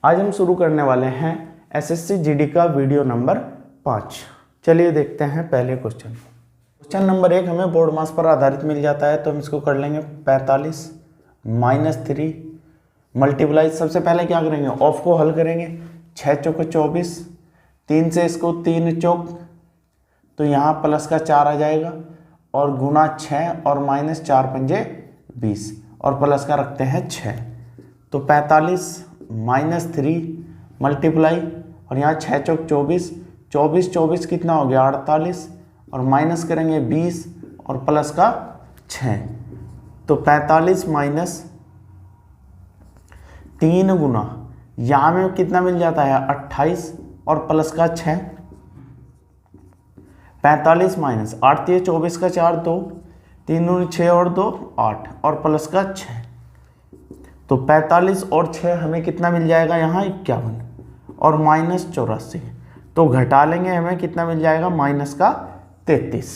आज हम शुरू करने वाले हैं एसएससी जीडी का वीडियो नंबर 5। चलिए देखते हैं पहले क्वेश्चन। क्वेश्चन नंबर 1 हमें बोर्ड मास पर आधारित मिल जाता है, तो हम इसको कर लेंगे 45 - 3 मल्टीप्लाई। सबसे पहले क्या करेंगे, ऑफ को हल करेंगे। 6 चौके 24, 3 से इसको 3 चौक, तो यहाँ प्लस का 4 आ जाएगा, और गुना 6 और माइनस 4 पंजे 20, और प्लस का रखते हैं 6। तो 45 - 3 मल्टीप्लाई, और यहाँ 6 चौक 24, 24 कितना हो गया 48, और माइनस करेंगे 20 और प्लस का 6। तो 45 माइनस 3 गुना, यहाँ में कितना मिल जाता है 28 और प्लस का 6। 45 माइनस 8 3 24 का 4 2, 3 दूनी 6 और 2 8, और प्लस का 6। तो 45 और 6 हमें कितना मिल जाएगा यहाँ 51, और माइनस 84, तो घटा लेंगे हमें कितना मिल जाएगा माइनस का 33।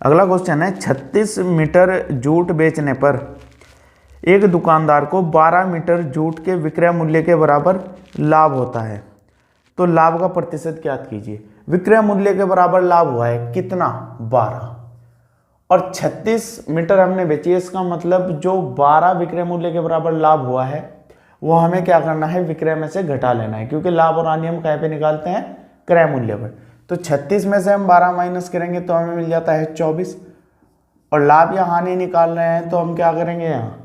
अगला क्वेश्चन है 36 मीटर जूट बेचने पर एक दुकानदार को 12 मीटर जूट के विक्रय मूल्य के बराबर लाभ होता है, तो लाभ का प्रतिशत ज्ञात कीजिए। विक्रय मूल्य के बराबर लाभ हुआ है कितना 12, और 36 मीटर हमने बेची है, इसका मतलब जो 12 विक्रय मूल्य के बराबर लाभ हुआ है वो हमें क्या करना है विक्रय में से घटा लेना है, क्योंकि लाभ और हानि हम कहाँ पे निकालते हैं क्रय मूल्य पर। तो 36 में से हम 12 माइनस करेंगे तो हमें मिल जाता है 24, और लाभ या हानि निकाल रहे हैं तो हम क्या करेंगे यहाँ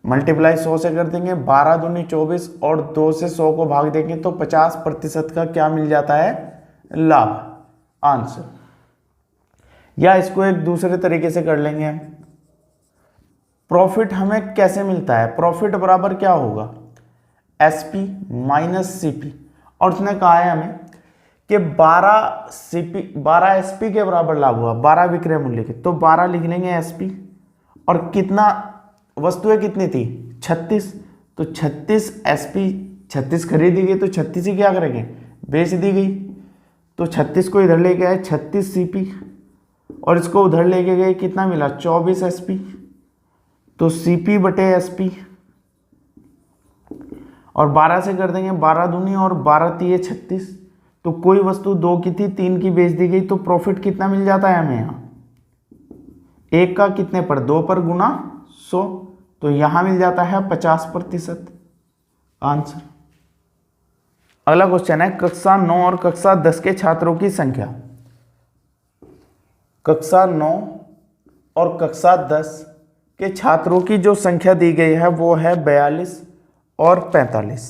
मल्टीप्लाई 100 से कर देंगे। 12 दूनी 24 और 2 से 100 को भाग देंगे तो 50% का क्या मिल जाता है लाभ, आंसर। या इसको एक दूसरे तरीके से कर लेंगे हम, प्रॉफिट हमें कैसे मिलता है, प्रॉफिट बराबर क्या होगा SP माइनस CP, और उसने कहा है हमें कि 12 SP के बराबर लाभ हुआ 12 विक्रय मूल्य के, तो 12 लिख लेंगे SP, और कितना वस्तुएं कितनी थी 36, तो 36 SP 36 खरीदी गई, तो 36 ही क्या करेंगे बेच दी गई, तो 36 को इधर लेके आए 36 CP, और इसको उधर लेके गए कितना मिला 24 SP, तो CP बटे SP, और 12 से कर देंगे 12 दूनी और 12 तीय 36, तो कोई वस्तु 2 की थी 3 की बेच दी गई, तो प्रॉफिट कितना मिल जाता है हमें यहाँ 1 का कितने पर 2 पर गुना 100, तो यहाँ मिल जाता है 50%, आंसर। अगला क्वेश्चन है कक्षा 9 और कक्षा 10 के छात्रों की संख्या। कक्षा 9 और कक्षा 10 के छात्रों की जो संख्या दी गई है वो है 42 और 45,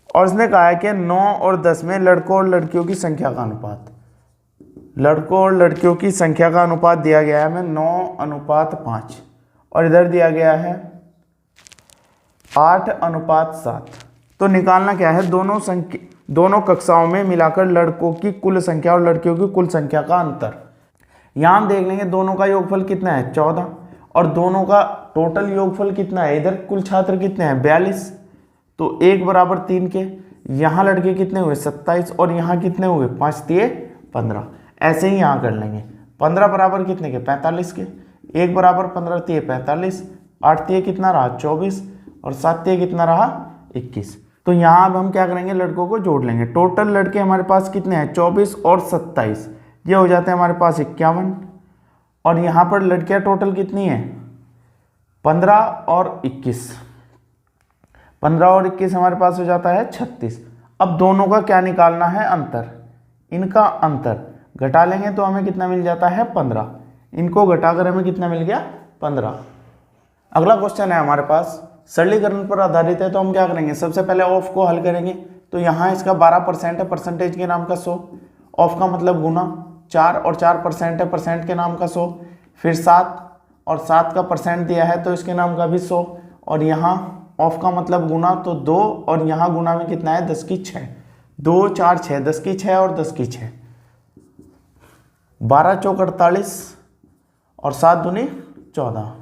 और इसने कहा है कि 9 और 10 में लड़कों और लड़कियों की संख्या का अनुपात, लड़कों और लड़कियों की संख्या का अनुपात दिया गया है हमें 9:5, और इधर दिया गया है 8:7। तो निकालना क्या है दोनों कक्षाओं में मिलाकर लड़कों की कुल संख्या और लड़कियों की कुल संख्या का अंतर। यहाँ हम देख लेंगे दोनों का योगफल कितना है 14, और दोनों का टोटल योगफल कितना है, इधर कुल छात्र कितने हैं 42, तो 1 बराबर 3 के, यहाँ लड़के कितने हुए 27, और यहाँ कितने हुए 5 तिये 15। ऐसे ही यहाँ कर लेंगे 15 बराबर कितने के 45 के, 1 बराबर 15 तिये 45, 8 तिये कितना रहा 24, और 7 तिये कितना रहा 21। तो यहाँ अब हम क्या करेंगे लड़कों को जोड़ लेंगे। टोटल लड़के हमारे पास कितने हैं 24 और 27, ये हो जाते हैं हमारे पास 51, और यहाँ पर लड़कियाँ टोटल कितनी है 15 और 21, 15 और 21 हमारे पास हो जाता है 36। अब दोनों का क्या निकालना है अंतर, इनका अंतर घटा लेंगे तो हमें कितना मिल जाता है 15, इनको घटाकर हमें कितना मिल गया 15। अगला क्वेश्चन है हमारे पास सरलीकरण पर आधारित है, तो हम क्या करेंगे सबसे पहले ऑफ को हल करेंगे। तो यहाँ इसका 12% है, परसेंटेज के नाम का 100, ऑफ का मतलब गुना, 4 और 4% है, परसेंट के नाम का 100, फिर 7 और 7 का परसेंट दिया है तो इसके नाम का भी 100, और यहाँ ऑफ का मतलब गुना तो 2, और यहाँ गुना में कितना है 10 की 6, 2 4 6 10 की 6 और 10 की 6, 12 चौक 48 और 7 दूनी 14।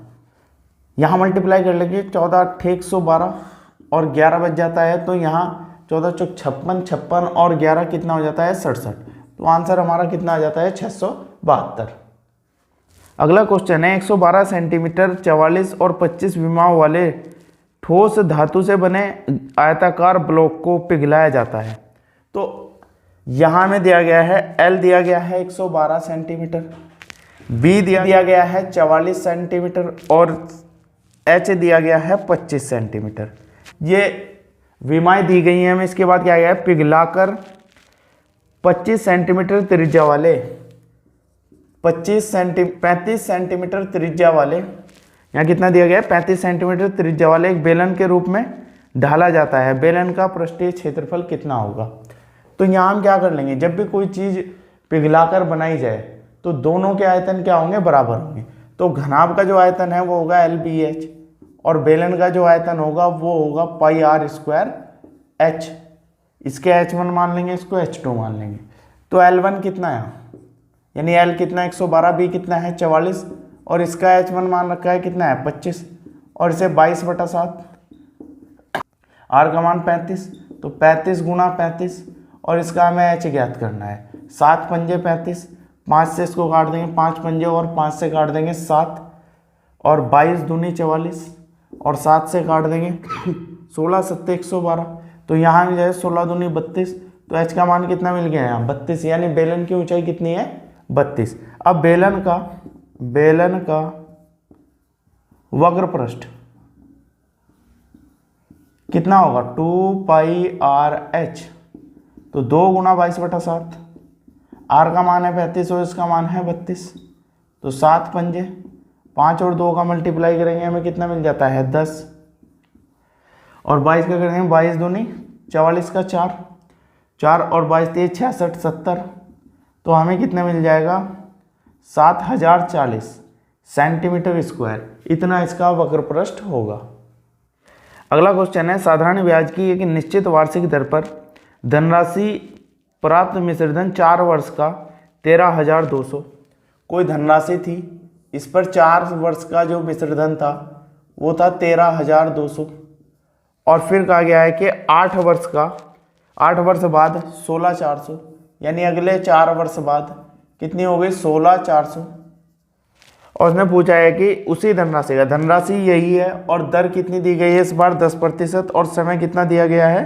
यहाँ मल्टीप्लाई कर लेंगे 14 8 112 और 11 बच जाता है, तो यहाँ 14 चौक 56, 56 और 11 कितना हो जाता है 67, तो आंसर हमारा कितना आ जाता है 672। अगला क्वेश्चन है 112 सेंटीमीटर 44 और 25 विमाओं वाले ठोस धातु से बने आयताकार ब्लॉक को पिघलाया जाता है। तो यहाँ में दिया गया है L दिया गया है 112 सेंटीमीटर, B दिया गया है 44 सेंटीमीटर और H दिया गया है 25 सेंटीमीटर। ये विमाएं दी गई हैं हमें। इसके बाद क्या गया है, पिघलाकर 25 सेंटीमीटर त्रिज्या वाले 35 सेंटीमीटर त्रिज्या वाले, यहाँ कितना दिया गया है 35 सेंटीमीटर त्रिज्या वाले एक बेलन के रूप में ढाला जाता है। बेलन का पृष्ठीय क्षेत्रफल कितना होगा। तो यहाँ हम क्या कर लेंगे, जब भी कोई चीज़ पिघलाकर बनाई जाए तो दोनों के आयतन क्या होंगे, बराबर होंगे। तो घनाभ का जो आयतन है वो होगा LBH और बेलन का जो आयतन होगा वो होगा पाई R स्क्वायर H। इसके H1 मान लेंगे, इसको H2 मान लेंगे। तो L1 कितना है, यानी L कितना 112, B कितना है 44 और इसका H1 मान रखा है कितना है 25 और इसे 22/7, R का मान 35, तो 35 गुणा 35 और इसका हमें H ज्ञात करना है। 7 पंजे 35, 5 से इसको काट देंगे 5 पंजे और 5 से काट देंगे 7 और 22 दूनी 44 और 7 से काट देंगे 16 7 112। तो यहाँ मिल जाए 16 दूनी 32, तो H का मान कितना मिल गया यहाँ 32, यानी बेलन की ऊंचाई कितनी है 32। अब बेलन का वक्र पृष्ठ कितना होगा 2 पाई RH, तो 2 गुणा 22/7, R का मान है 35 और इसका मान है 32, तो 7 पंजे 5 और 2 का मल्टीप्लाई करेंगे हमें कितना मिल जाता है 10 और 22 का करेंगे 22 दूनी 44 का 4 और 22 3 66 70, तो हमें कितना मिल जाएगा 7040 सेंटीमीटर स्क्वायर। इतना इसका वक्र पृष्ठ होगा। अगला क्वेश्चन है, साधारण ब्याज की एक निश्चित वार्षिक दर पर धनराशि प्राप्त मिश्रधन 4 वर्ष का 13,200। कोई धनराशि थी, इस पर 4 वर्ष का जो मिश्रधन था वो था 13,200 और फिर कहा गया है कि 8 वर्ष बाद 16,400, यानी अगले 4 वर्ष बाद कितनी हो गई 16,400। और उसने पूछा है कि उसी धनराशि यही है और दर कितनी दी गई है इस बार 10% और समय कितना दिया गया है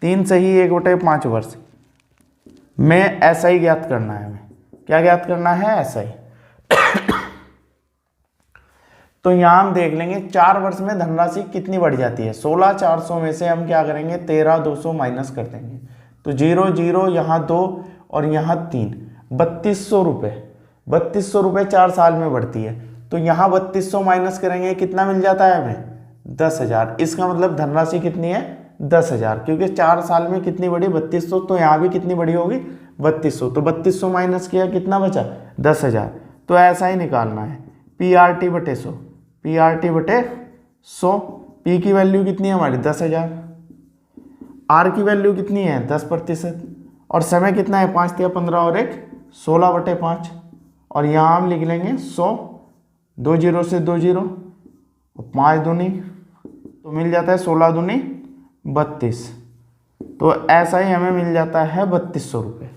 3 सही 1/5 वर्ष में SI ज्ञात करना है। हमें क्या ज्ञात करना है SI। तो यहाँ हम देख लेंगे 4 वर्ष में धनराशि कितनी बढ़ जाती है। 16,400 में से हम क्या करेंगे 13,200 माइनस कर देंगे, तो 0 0 यहाँ 2 और यहाँ 3, 3200 रुपये। 3200 रुपये 4 साल में बढ़ती है, तो यहाँ 3200 माइनस करेंगे कितना मिल जाता है हमें 10,000। इसका मतलब धनराशि कितनी है 10,000, क्योंकि 4 साल में कितनी बढ़ी 3200, तो यहाँ भी कितनी बढ़ी होगी 3200। तो 3200 माइनस किया कितना बचा 10,000। तो ऐसा ही निकालना है PRT बटे 100, PRT बटे 100। P की वैल्यू कितनी है हमारी 10,000, R की वैल्यू कितनी है 10% और समय कितना है 5 या 15 और 1 16/5 और यहाँ हम लिख लेंगे 100, 2 0 से 2 0 और 5 दूनी, तो मिल जाता है 16 दूनी 32। तो ऐसा ही हमें मिल जाता है 3200 रुपये।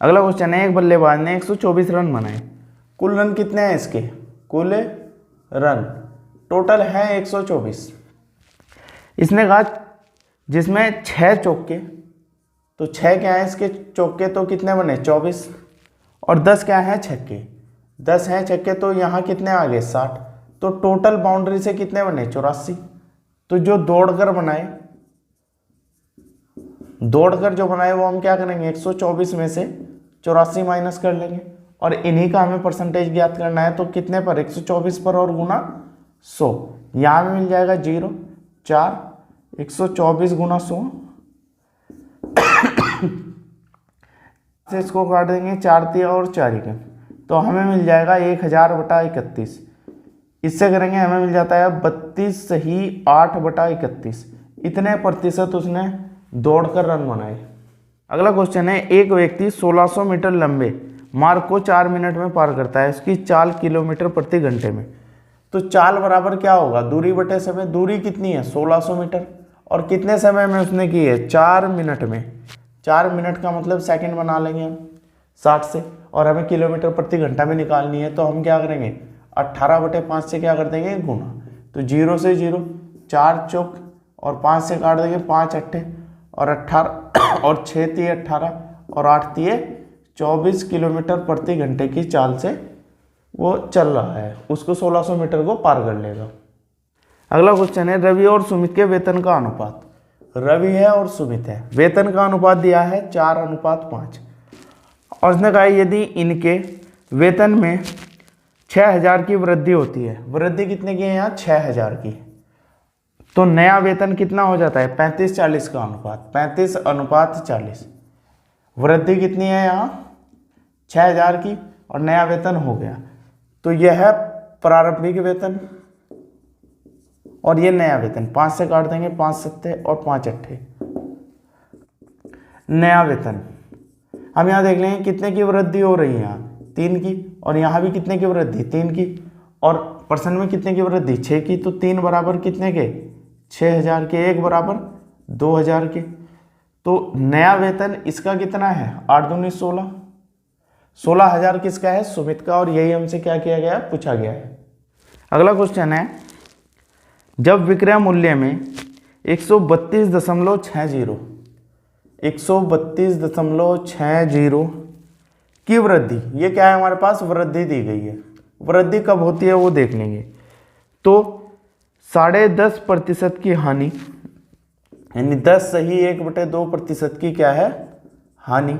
अगला क्वेश्चन है, एक बल्लेबाज ने 124 रन बनाए। कुल रन कितने हैं इसके, कुल रन टोटल है 124। इसने कहा जिसमें 6 चौके, तो 6 क्या है इसके चौके, तो कितने बने 24 और 10 क्या है छक्के, 10 हैं छक्के, तो यहाँ कितने आ गए 60। तो टोटल बाउंड्री से कितने बने 84। तो जो दौड़कर जो बनाए वो हम क्या करेंगे 124 में से 84 माइनस कर लेंगे और इन्हीं का हमें परसेंटेज ज्ञात करना है। तो कितने पर 124 पर और गुना 100, यहाँ में मिल जाएगा 0 4 124 गुना 100 से इसको काट देंगे 4 3 और 4 1, तो हमें मिल जाएगा 1000/31। इससे करेंगे हमें मिल जाता है 32 सही 8/31। इतने प्रतिशत उसने दौड़कर रन बनाए। अगला क्वेश्चन है, एक व्यक्ति 1600 मीटर लंबे मार्ग को 4 मिनट में पार करता है, उसकी चाल किलोमीटर प्रति घंटे में। तो चाल बराबर क्या होगा दूरी बटे समय। दूरी कितनी है 1600 मीटर और कितने समय में उसने की है 4 मिनट में। 4 मिनट का मतलब सेकंड बना लेंगे हम 60 से, और हमें किलोमीटर प्रति घंटा में निकालनी है। तो हम क्या करेंगे 18/5 से क्या कर देंगे गुना, तो 0 से 0 4 चौक और 5 से काट देंगे 5 अट्ठे और 18 और 6 तिये 18 और 8 तिये 24 किलोमीटर प्रति घंटे की चाल से वो चल रहा है, उसको 1600 मीटर को पार कर लेगा। अगला क्वेश्चन है रवि और सुमित के वेतन का अनुपात। रवि है और सुमित है, वेतन का अनुपात दिया है 4:5 और उसने कहा यदि इनके वेतन में 6000 की वृद्धि होती है, वृद्धि कितने की है यहाँ 6000 की, तो नया वेतन कितना हो जाता है 35:40 का अनुपात, 35:40। वृद्धि कितनी है यहाँ 6000 की और नया वेतन हो गया, तो यह है प्रारंभिक वेतन और ये नया वेतन। 5 से काट देंगे 5 सत्ते और 5 अट्ठे, नया वेतन। हम यहाँ देख लेंगे कितने की वृद्धि हो रही है, यहाँ 3 की और यहाँ भी कितने की वृद्धि 3 की, और परसेंट में कितने की वृद्धि 6 की, तो 3 बराबर कितने के 6000 के, 1 बराबर 2000 के। तो नया वेतन इसका कितना है 8 दूनी 16, 16000 किसका है सुमित का, और यही हमसे क्या किया गया पूछा गया है। अगला क्वेश्चन है जब विक्रय मूल्य में 132.60 की वृद्धि, ये क्या है हमारे पास वृद्धि दी गई है, वृद्धि कब होती है वो देख लेंगे। तो 10.5% की हानि, यानी 10 सही 1/2% की क्या है हानि,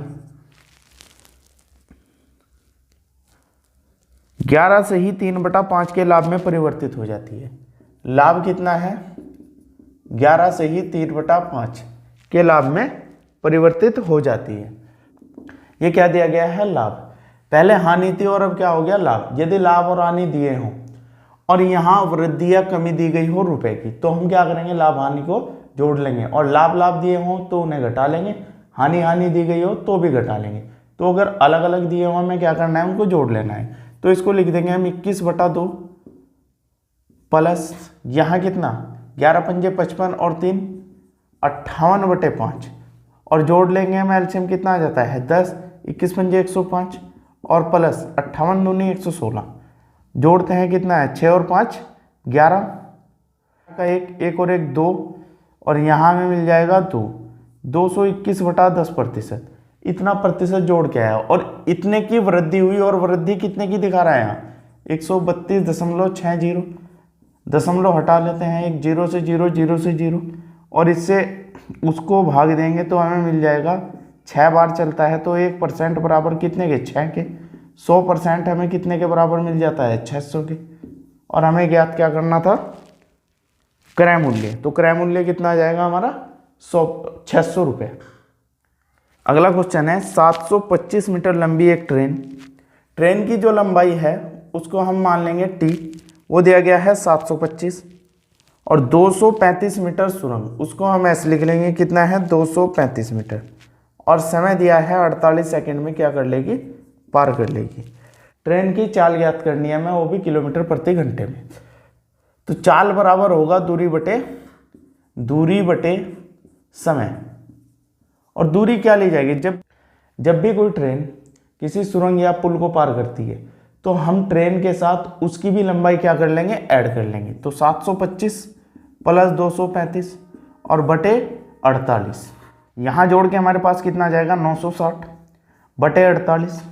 11 सही 3/5 के लाभ में परिवर्तित हो जाती है। लाभ कितना है 11 सही 3/5 के लाभ में परिवर्तित हो जाती है। ये क्या दिया गया है लाभ, पहले हानि थी और अब क्या हो गया लाभ। यदि लाभ और हानि दिए हों और यहाँ वृद्धि या कमी दी गई हो रुपए की, तो हम क्या करेंगे लाभ हानि को जोड़ लेंगे, और लाभ दिए हों तो उन्हें घटा लेंगे, हानि दी गई हो तो भी घटा लेंगे। तो अगर अलग अलग दिए हों हमें क्या करना है उनको जोड़ लेना है। तो इसको लिख देंगे हम 21/2 प्लस यहाँ कितना 11 पंजे 55 और 3 58/5 और जोड़ लेंगे हम एलसीएम कितना आ जाता है 10, 21 पंजे 105 और प्लस 58 दूनी 116, जोड़ते हैं कितना है 6 और 5 11 का 1 और 1 2 और यहाँ में मिल जाएगा 221/10%। इतना प्रतिशत जोड़ के आया और इतने की वृद्धि हुई, और वृद्धि कितने की दिखा रहा है यहाँ 132.60, दशमलव हटा लेते हैं, एक 0 से 0 0 से 0 और इससे उसको भाग देंगे तो हमें मिल जाएगा 6 बार चलता है, तो 1% बराबर कितने के 6 के, 100% हमें कितने के बराबर मिल जाता है 600 के। और हमें ज्ञात क्या करना था क्रय मूल्य, तो क्रय मूल्य कितना आ जाएगा हमारा 600 रुपये। अगला क्वेश्चन है 725 मीटर लंबी एक ट्रेन की जो लंबाई है उसको हम मान लेंगे t, वो दिया गया है 725, और 235 मीटर सुरंग उसको हम ऐसे लिख लेंगे कितना है 235 मीटर, और समय दिया है 48 सेकंड में क्या कर लेगी पार कर लेगी। ट्रेन की चाल ज्ञात करनी है हमें, वो भी किलोमीटर प्रति घंटे में। तो चाल बराबर होगा दूरी बटे समय, और दूरी क्या ली जाएगी जब भी कोई ट्रेन किसी सुरंग या पुल को पार करती है तो हम ट्रेन के साथ उसकी भी लंबाई क्या कर लेंगे ऐड कर लेंगे। तो 725 प्लस 235 और बटे 48, यहाँ जोड़ के हमारे पास कितना आ जाएगा 960 बटे 48,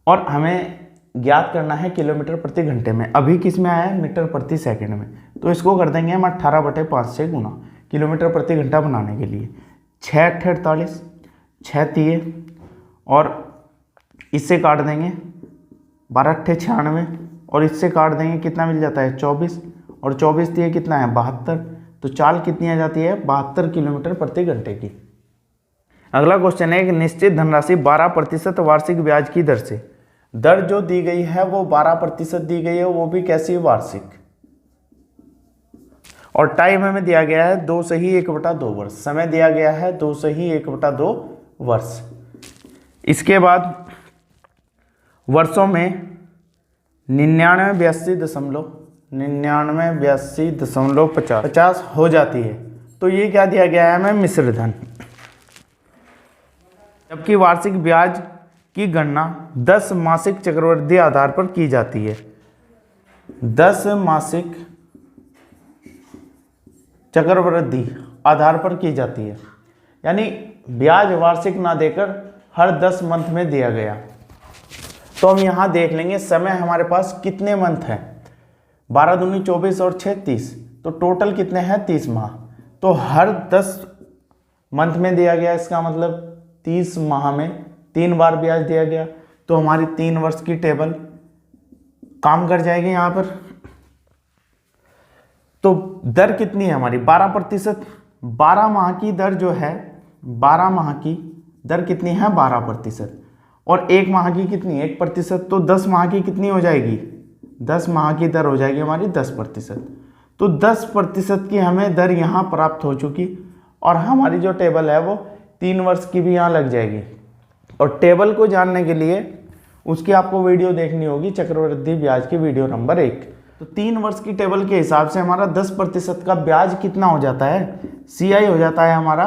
और हमें ज्ञात करना है किलोमीटर प्रति घंटे में। अभी किस में आया है मीटर प्रति सेकंड में, तो इसको कर देंगे हम 18/5 से गुना किलोमीटर प्रति घंटा बनाने के लिए। 6 अट्ठे 48, 6 तिये और इससे काट देंगे 12 अट्ठे 96 और इससे काट देंगे कितना मिल जाता है 24, और 24 तिये कितना है 72। तो चाल कितनी आ जाती है 72 किलोमीटर प्रति घंटे की। अगला क्वेश्चन है एक निश्चित धनराशि 12% वार्षिक ब्याज की दर से, दर जो दी गई है वो 12% दी गई है, वो भी कैसी वार्षिक, और टाइम हमें दिया गया है 2 सही 1/2 वर्ष, समय दिया गया है 2 सही 1/2 वर्ष। इसके बाद वर्षों में 9982.50 हो जाती है, तो ये क्या दिया गया है हमें मिश्र धन। जबकि वार्षिक ब्याज की गणना 10 मासिक चक्रवृद्धि आधार पर की जाती है, 10 मासिक चक्रवृद्धि आधार पर की जाती है, यानी ब्याज वार्षिक ना देकर हर 10 मंथ में दिया गया। तो हम यहाँ देख लेंगे समय हमारे पास कितने मंथ हैं, 12 दूनी 24 और 6 30, तो टोटल कितने हैं 30 माह। तो हर 10 मंथ में दिया गया, इसका मतलब 30 माह में 3 बार ब्याज दिया गया। तो हमारी 3 वर्ष की टेबल काम कर जाएगी यहाँ पर। तो दर कितनी है हमारी 12%। 12 माह की दर जो है, 12 माह की दर कितनी है 12%, और 1 माह की कितनी 1%। तो 10 माह की कितनी हो जाएगी, 10 माह की दर हो जाएगी हमारी 10%। तो 10% की हमें दर यहाँ प्राप्त हो चुकी, और हमारी जो टेबल है वो 3 वर्ष की भी यहाँ लग जाएगी। और टेबल को जानने के लिए उसकी आपको वीडियो देखनी होगी, चक्रवृद्धि ब्याज की वीडियो नंबर 1। तो 3 वर्ष की टेबल के हिसाब से हमारा 10% का ब्याज कितना हो जाता है, CI हो जाता है हमारा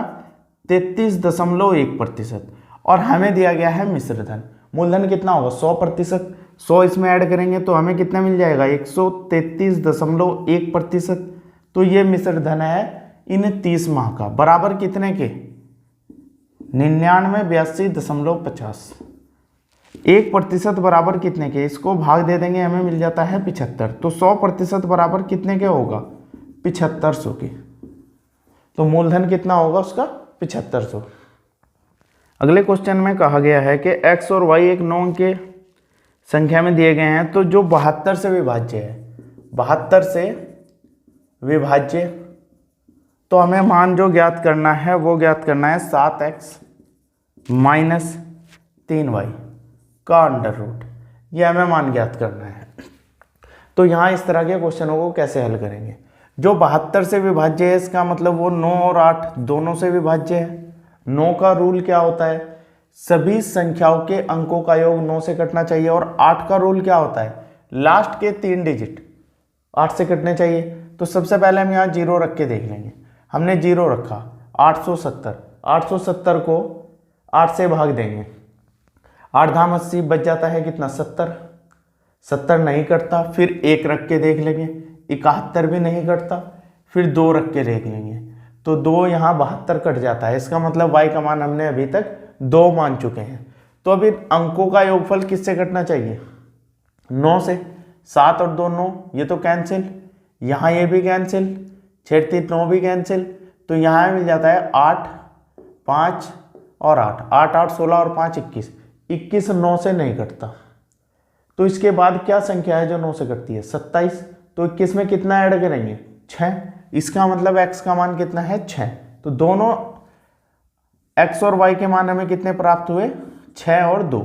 33.1%। और हमें दिया गया है मिश्र धन, मूलधन कितना होगा 100%। 100 इसमें ऐड करेंगे तो हमें कितना मिल जाएगा 133.1%। तो ये मिश्र धन है इन 30 माह का, बराबर कितने के 9982.50। 1% बराबर कितने के, इसको भाग दे देंगे हमें मिल जाता है 75। तो 100% बराबर कितने के होगा 7500 के। तो मूलधन कितना होगा उसका 7500। अगले क्वेश्चन में कहा गया है कि x और y एक 9 के संख्या में दिए गए हैं, तो जो 72 से विभाज्य है, 72 से विभाज्य, तो हमें मान जो ज्ञात करना है वो ज्ञात करना है 7x माइनस 3y का अंडर रूट, ये हमें मान ज्ञात करना है। तो यहाँ इस तरह के क्वेश्चनों को कैसे हल करेंगे। जो 72 से विभाज्य है इसका मतलब वो 9 और 8 दोनों से विभाज्य है। 9 का रूल क्या होता है, सभी संख्याओं के अंकों का योग 9 से कटना चाहिए। और 8 का रूल क्या होता है, लास्ट के 3 डिजिट 8 से कटने चाहिए। तो सबसे पहले हम यहाँ 0 रख के देख लेंगे। हमने 0 रखा, 870 को 8 से भाग देंगे, 8 धाम 80 बच जाता है कितना 70 नहीं कटता। फिर 1 रख के देख लेंगे, 71 भी नहीं कटता। फिर 2 रख के देख लेंगे, तो 2 यहाँ 72 कट जाता है। इसका मतलब y का मान हमने अभी तक 2 मान चुके हैं। तो अभी अंकों का योगफल किससे कटना चाहिए, 9 से। 7 और 2 9, ये तो कैंसिल, यहाँ ये भी कैंसिल, 6 3 9 भी कैंसिल। तो यहाँ मिल जाता है 8 5 और 8, 8 8 16 और 5 21, 21 9 से नहीं कटता। तो इसके बाद क्या संख्या है जो 9 से कटती है 27। तो 21 में कितना ऐड करेंगे 6, इसका मतलब x का मान कितना है 6। तो दोनों x और y के मान हमें कितने प्राप्त हुए 6 और 2।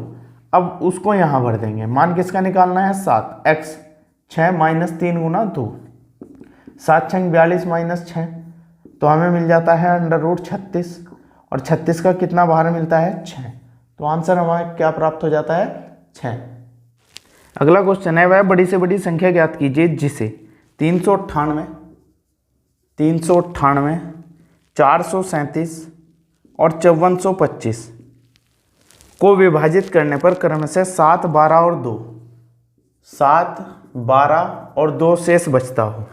अब उसको यहाँ भर देंगे, मान किसका निकालना है 7, x 6 माइनस 3 गुना 2, 7 6 42 माइनस 6, तो हमें मिल जाता है अंडर रूट 36। और 36 का कितना बाहर मिलता है 6। तो आंसर हमारा क्या प्राप्त हो जाता है 6। अगला क्वेश्चन है, वह बड़ी से बड़ी संख्या ज्ञात कीजिए जिसे 398 437 और 5425 को विभाजित करने पर क्रमशः 7 12 और 2 7 12 और 2 शेष बचता हो।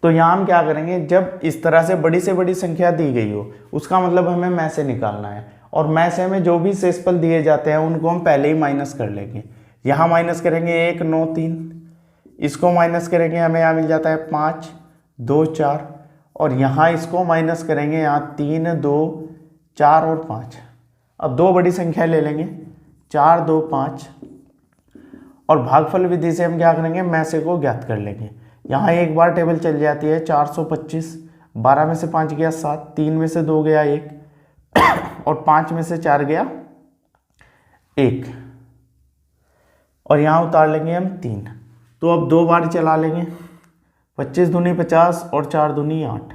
तो यहाँ हम क्या करेंगे, जब इस तरह से बड़ी संख्या दी गई हो उसका मतलब हमें में से निकालना है। और में से में जो भी शेषफल दिए जाते हैं उनको हम पहले ही माइनस कर लेंगे। यहाँ माइनस करेंगे 1 9 3, इसको माइनस करेंगे हमें यहाँ मिल जाता है 5 2 4, और यहाँ इसको माइनस करेंगे यहाँ 3 2 4 और 5। अब 2 बड़ी संख्या ले लेंगे 4 2 5, और भागफल विधि से हम क्या करेंगे में से को ज्ञात कर लेंगे। यहाँ एक बार टेबल चल जाती है 425, 12 में से 5 गया 7, 3 में से 2 गया 1, और 5 में से 4 गया 1, और यहाँ उतार लेंगे हम 3। तो अब 2 बार चला लेंगे, 25 दूनी 50 और 4 दूनी 8,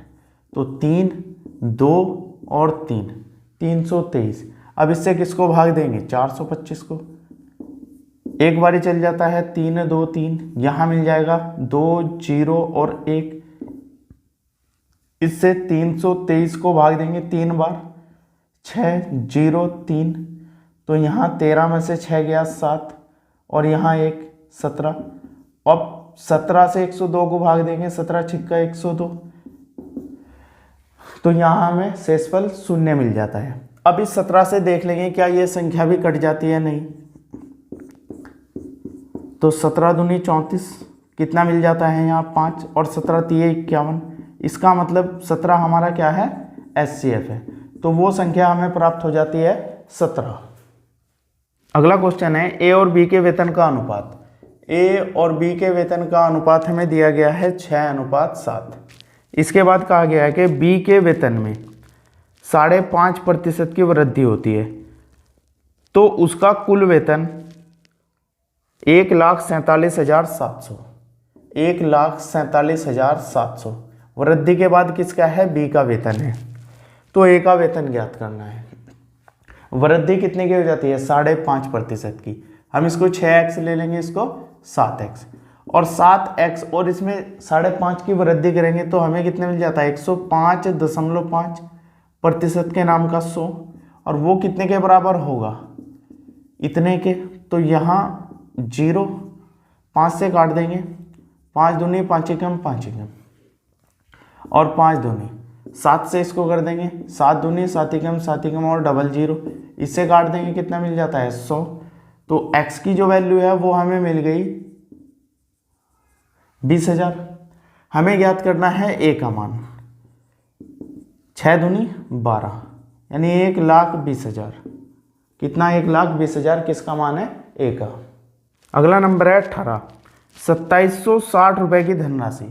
तो 3 2 और 3 323। अब इससे किसको भाग देंगे 425 को, एक बारी चल जाता है 3 2 3, यहाँ मिल जाएगा 2 0 और 1, इससे 323 को भाग देंगे 3 बार, 6 0 3, तो यहाँ 13 में से 6 गया 7, और यहाँ 1 17। अब 17 से 102 को भाग देंगे, 17 छिक्का 102, तो यहाँ हमें शेषफल 0 मिल जाता है। अब इस 17 से देख लेंगे क्या ये संख्या भी कट जाती है, नहीं। तो 17 दूनी 34, कितना मिल जाता है यहाँ 5, और 17 तिये 51। इसका मतलब 17 हमारा क्या है, HCF है। तो वो संख्या हमें प्राप्त हो जाती है 17। अगला क्वेश्चन है ए और बी के वेतन का अनुपात। ए और बी के वेतन का अनुपात हमें दिया गया है 6:7। इसके बाद कहा गया है कि बी के वेतन में 5.5% की वृद्धि होती है, तो उसका कुल वेतन 1,47,700। 1,47,700 वृद्धि के बाद किसका है, बी का वेतन है। तो ए का वेतन ज्ञात करना है। वृद्धि कितने की हो जाती है, 5.5% की। हम इसको 6x ले लेंगे, इसको 7x, और 7x और इसमें 5.5 की वृद्धि करेंगे तो हमें कितने मिल जाता है, 105.5% के नाम का 100, और वो कितने के बराबर होगा, इतने के। तो यहाँ 0, 5 से काट देंगे, 5 दूनी 5 एकम 5 एकम, और 5 दूनी 7 से इसको कर देंगे, 7 दूनी 7 एकम 7 एकम और डबल 0, इससे काट देंगे, कितना मिल जाता है 100। तो x की जो वैल्यू है वो हमें मिल गई 20,000। हमें ज्ञात करना है a का मान, 6 दूनी 12, यानी 1,20,000। कितना, 1,20,000 किसका मान है, a का। अगला नंबर है 18, 2760 रुपए की धनराशि।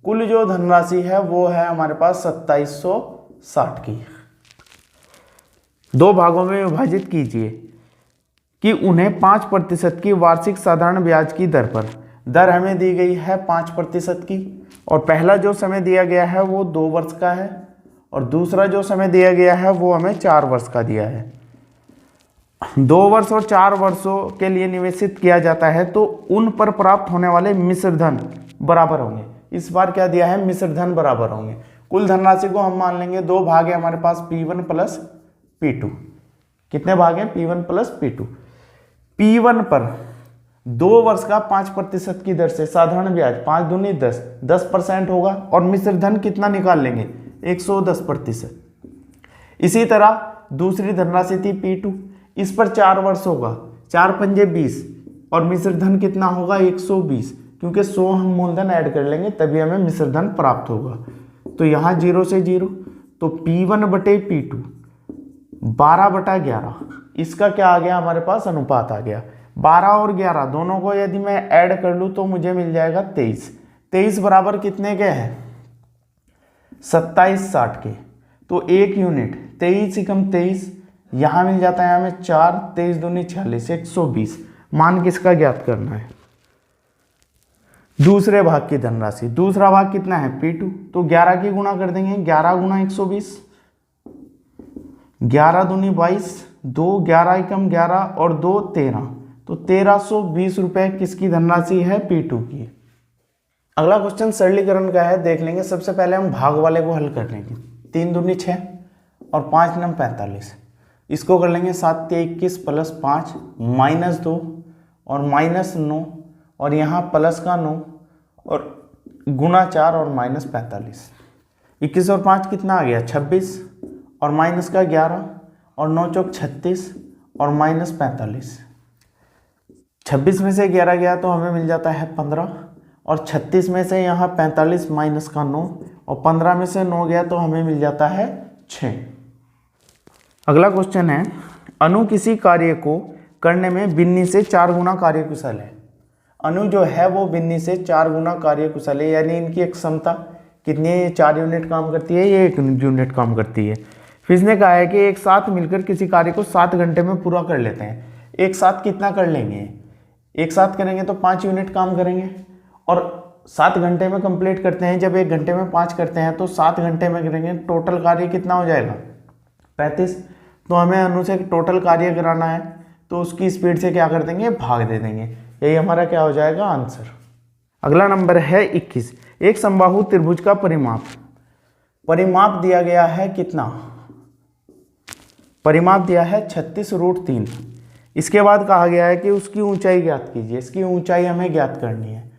कुल जो धनराशि है वो है हमारे पास 2760 की। दो भागों में विभाजित कीजिए कि उन्हें 5% की वार्षिक साधारण ब्याज की दर पर, दर हमें दी गई है 5% की, और पहला जो समय दिया गया है वो 2 वर्ष का है, और दूसरा जो समय दिया गया है वो हमें 4 वर्ष का दिया है। 2 वर्ष और 4 वर्षों के लिए निवेशित किया जाता है तो उन पर प्राप्त होने वाले मिश्र धन बराबर होंगे। इस बार क्या दिया है, मिश्र धन बराबर होंगे। कुल धनराशि को हम मान लेंगे 2 भाग है हमारे पास P1 प्लस P2। कितने भाग हैं, P1 प्लस P2। P1 पर 2 वर्ष का 5% की दर से साधारण ब्याज 5 दूनी 10% होगा, और मिश्र धन कितना निकाल लेंगे, 110%। इसी तरह दूसरी धनराशि थी P2, इस पर 4 वर्ष होगा, 4 पंजे 20, और मिश्र धन कितना होगा, 120, क्योंकि 100 हम मूलधन ऐड कर लेंगे तभी हमें मिश्र धन प्राप्त होगा। तो यहाँ 0 से 0, तो P1 बटे P2 12/11, इसका क्या आ गया हमारे पास, अनुपात आ गया। 12 और 11 दोनों को यदि मैं ऐड कर लूँ तो मुझे मिल जाएगा 23। 23 बराबर कितने के हैं, 2760 के। तो 1 यूनिट 23 एकम 23, यहाँ मिल जाता है हमें 4, 23 दूनी 46, 120। मान किसका ज्ञात करना है, दूसरे भाग की धनराशि। दूसरा भाग कितना है, P2, तो 11 की गुणा कर देंगे, 11 गुणा 120, 11 दूनी 22, 2 11 एकम 11 और 2 13, तो 1320 रुपए किसकी धनराशि है, P2 की। अगला क्वेश्चन सरलीकरण का है, देख लेंगे। सबसे पहले हम भाग वाले को हल कर लेंगे। 3 दूनी 6 और 5 नम 45, इसको कर लेंगे 7 के 21 प्लस 5 माइनस 2 और माइनस 9, और यहाँ प्लस का 9 और गुना 4 और माइनस 45। 21 और 5 कितना आ गया, 26, और माइनस का 11 और 9 चौक 36 और माइनस 45। 26 में से 11 गया तो हमें मिल जाता है 15, और 36 में से यहाँ 45 माइनस का 9, और 15 में से 9 गया तो हमें मिल जाता है 6। अगला क्वेश्चन है, अनु किसी कार्य को करने में बिन्नी से 4 गुना कार्यकुशल है। अनु जो है वो बिन्नी से 4 गुना कार्यकुशल है, यानी इनकी एक क्षमता कितनी है, 4 यूनिट काम करती है, ये 1 यूनिट काम करती है। फिर इसने कहा है कि एक साथ मिलकर किसी कार्य को 7 घंटे में पूरा कर लेते हैं। एक साथ कितना कर लेंगे, एक साथ करेंगे तो 5 यूनिट काम करेंगे, और 7 घंटे में कंप्लीट करते हैं। जब 1 घंटे में 5 करते हैं तो 7 घंटे में करेंगे, टोटल कार्य कितना हो जाएगा, 35। तो हमें अनु से टोटल कार्य कराना है तो उसकी स्पीड से क्या कर देंगे, भाग दे देंगे। यही हमारा क्या हो जाएगा, आंसर। अगला नंबर है 21, एक समबाहु त्रिभुज का परिमाप। परिमाप दिया गया है कितना, परिमाप दिया है 36√3। इसके बाद कहा गया है कि उसकी ऊंचाई ज्ञात कीजिए। इसकी ऊंचाई हमें ज्ञात करनी है।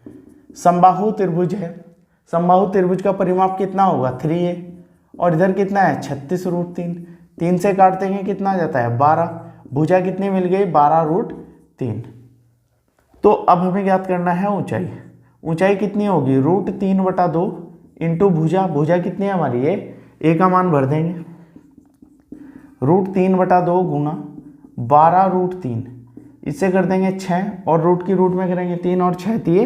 समबाहु त्रिभुज है, समबाहु त्रिभुज का परिमाप कितना होगा, 3a, और इधर कितना है 36√3, 3 से काट देंगे कितना आ जाता है 12, भुजा कितनी मिल गई 12√3। तो अब हमें ज्ञात करना है ऊंचाई। ऊंचाई कितनी होगी √3/2 इंटू भुजा, भुजा कितनी है हमारी ये ए का मान भर देंगे, √3/2 गुना 12√3, इससे कर देंगे 6 और रूट की रूट में करेंगे 3 और 6 दिए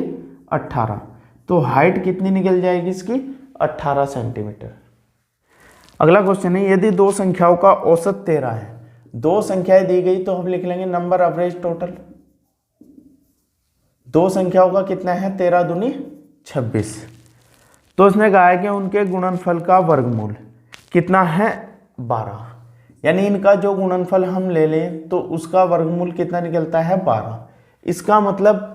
18। तो हाइट कितनी निकल जाएगी इसकी 18 सेंटीमीटर। अगला क्वेश्चन है यदि दो संख्याओं का औसत 13 है, दो संख्याएं दी गई तो हम लिख लेंगे नंबर एवरेज टोटल। दो संख्याओं का कितना है 13 दूनी 26। तो इसने कहा है कि उनके गुणनफल का वर्गमूल कितना है 12, यानी इनका जो गुणनफल हम ले लें तो उसका वर्गमूल कितना निकलता है 12। इसका मतलब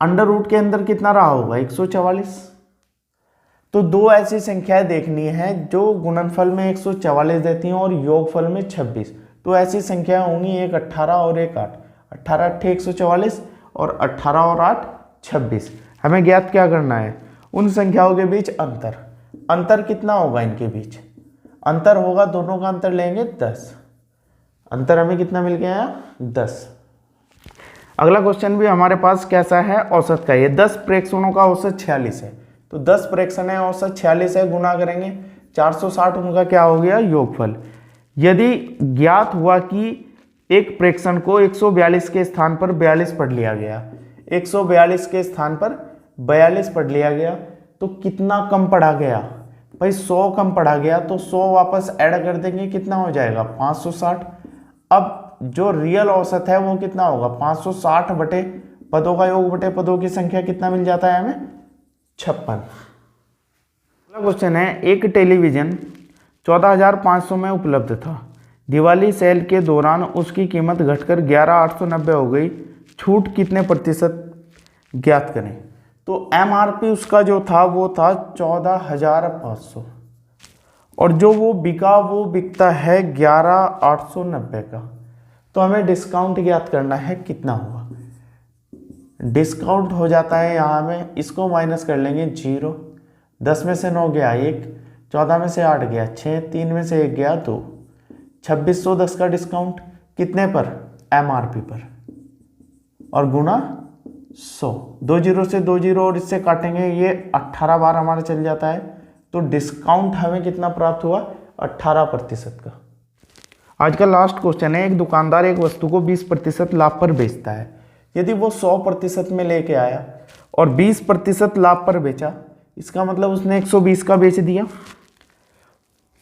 अंडर रूट के अंदर कितना रहा होगा 144। तो दो ऐसी संख्याएं देखनी है जो गुणनफल में 144 देती हैं और योगफल में 26। तो ऐसी संख्या होंगी एक 18 और एक 8, 18 8 144 और 18 और 8 26। हमें ज्ञात क्या करना है उन संख्याओं के बीच अंतर। अंतर कितना होगा इनके बीच, अंतर होगा दोनों का अंतर लेंगे 10। अंतर हमें कितना मिल गया 10। अगला क्वेश्चन भी हमारे पास कैसा है औसत का। ये 10 प्रेक्षणों का औसत 46 है, तो 10 प्रेक्षण है औसत 46 है, गुना करेंगे 460, उनका क्या हो गया योगफल। यदि ज्ञात हुआ कि एक प्रेक्षण को 142 के स्थान पर 42 पढ़ लिया गया, 142 के स्थान पर 42 पढ़ लिया गया, तो कितना कम पढ़ा गया भाई 100 कम पढ़ा गया, तो 100 वापस ऐड कर देंगे कितना हो जाएगा 560। अब जो रियल औसत है वो कितना होगा 560 बटे पदों का योग बटे पदों की संख्या कितना मिल जाता है हमें 56। अगला क्वेश्चन है एक टेलीविजन 14,500 में उपलब्ध था, दिवाली सेल के दौरान उसकी कीमत घटकर 11,890 हो गई, छूट कितने प्रतिशत ज्ञात करें। तो MRP उसका जो था वो था 14,500 और जो वो बिका वो बिकता है 11,890 का। तो हमें डिस्काउंट ज्ञात करना है कितना हुआ। डिस्काउंट हो जाता है यहाँ में, इसको माइनस कर लेंगे 0, 10 में से 9 गया 1, 14 में से 8 गया 6, 3 में से 1 गया 2, 2610 का डिस्काउंट कितने पर MRP पर और गुना 100, 2 जीरो से 2 जीरो और इससे काटेंगे ये 18 बार हमारा चल जाता है। तो डिस्काउंट हमें कितना प्राप्त हुआ 18% का। आज का लास्ट क्वेश्चन है एक दुकानदार एक वस्तु को 20% लाभ पर बेचता है। यदि वो 100% में लेके आया और 20% लाभ पर बेचा, इसका मतलब उसने 120 का बेच दिया।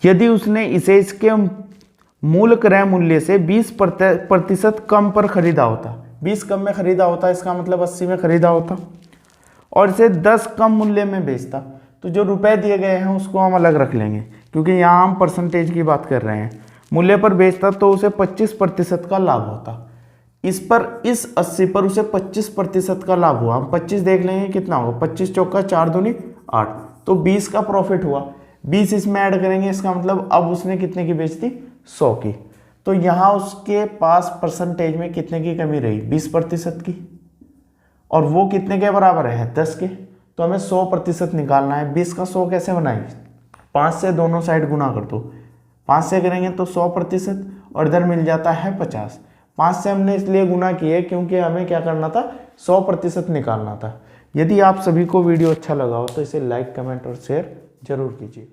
यदि उसने इसे इसके मूल क्रय मूल्य से 20% कम पर खरीदा होता, 20 कम में खरीदा होता, इसका मतलब 80 में खरीदा होता और इसे 10 कम मूल्य में बेचता, तो जो रुपए दिए गए हैं उसको हम अलग रख लेंगे क्योंकि यहाँ हम परसेंटेज की बात कर रहे हैं। मूल्य पर बेचता तो उसे 25% का लाभ होता, इस 80 पर उसे 25% का लाभ हुआ। हम 25 देख लेंगे कितना होगा, 25 चौका 4 दूनी 8, तो 20 का प्रॉफिट हुआ। 20 इसमें ऐड करेंगे, इसका मतलब अब उसने कितने की बेचती 100 की। तो यहाँ उसके पास परसेंटेज में कितने की कमी रही 20% की, और वो कितने के बराबर है 10 के। तो हमें 100% निकालना है। 20 का 100 कैसे बनाएंगे, 5 से दोनों साइड गुना कर दो, 5 से करेंगे तो 100% और इधर मिल जाता है 50। 5 से हमने इसलिए गुना किए क्योंकि हमें क्या करना था 100% निकालना था। यदि आप सभी को वीडियो अच्छा लगा हो तो इसे लाइक कमेंट और शेयर जरूर कीजिए।